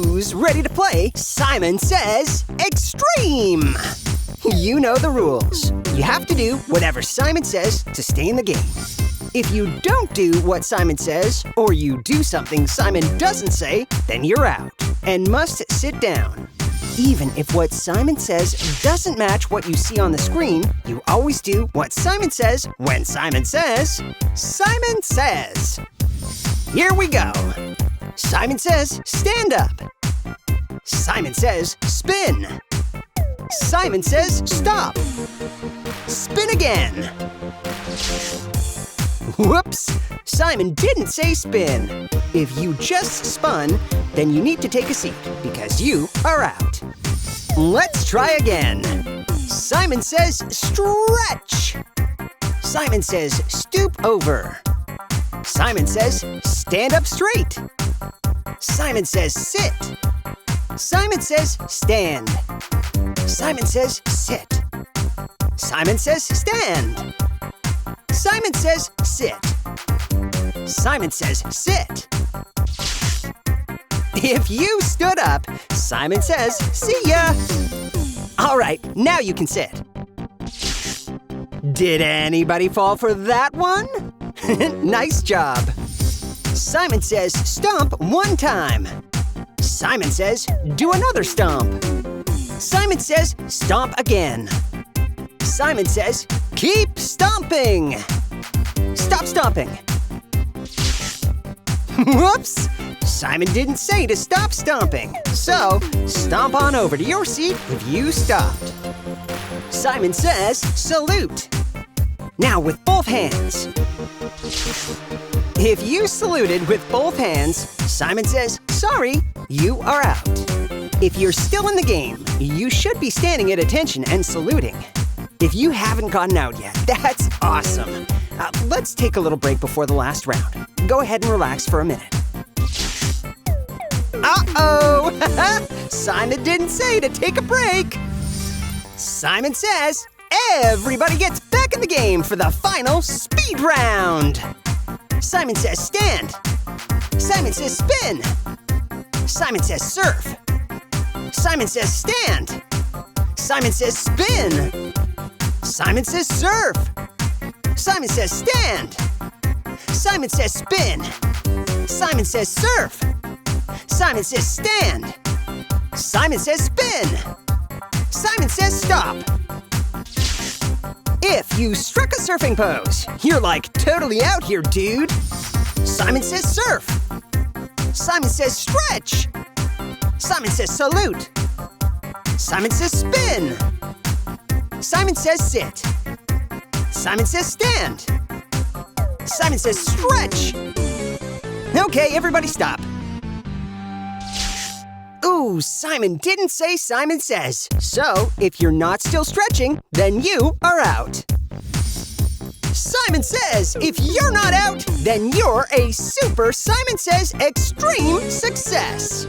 Who's ready to play Simon Says Extreme? You know the rules. You have to do whatever Simon says to stay in the game. If you don't do what Simon says, or you do something Simon doesn't say, then you're out and must sit down. Even if what Simon says doesn't match what you see on the screen, you always do what Simon says when Simon says, Simon Says. Here we go. Simon says, stand up. Simon says, spin. Simon says, stop. Spin again. Whoops! Simon didn't say spin. If you just spun, then you need to take a seat because you are out. Let's try again. Simon says, stretch. Simon says, stoop over. Simon says, stand up straight. Simon says, sit. Simon says, stand. Simon says, sit. Simon says, stand. Simon says, sit. Simon says, sit. If you stood up, Simon says, see ya. All right, now you can sit. Did anybody fall for that one? Nice job. Simon says, stomp one time. Simon says, do another stomp. Simon says, stomp again. Simon says, keep stomping. Stop stomping. Whoops! Simon didn't say to stop stomping, so stomp on over to your seat if you stopped. Simon says, salute. Now with both hands. If you saluted with both hands, Simon says, sorry, you are out. If you're still in the game, you should be standing at attention and saluting. If you haven't gotten out yet, that's awesome. Let's take a little break before the last round. Go ahead and relax for a minute. Uh-oh! Simon didn't say to take a break. Simon says, everybody gets back in the game for the final speed round. Simon says stand. Simon says spin. Simon says surf. Simon says stand. Simon says spin. Simon says surf. Simon says stand. Simon says spin. Simon says surf. Simon says stand. Simon says spin. Simon says stop. If you struck a surfing pose, you're like totally out here, dude. Simon says surf. Simon says stretch. Simon says salute. Simon says spin. Simon says sit. Simon says stand. Simon says stretch. Okay, everybody stop. Ooh, Simon didn't say Simon says. So, if you're not still stretching, then you are out. Simon says, if you're not out, then you're a super Simon Says Extreme success.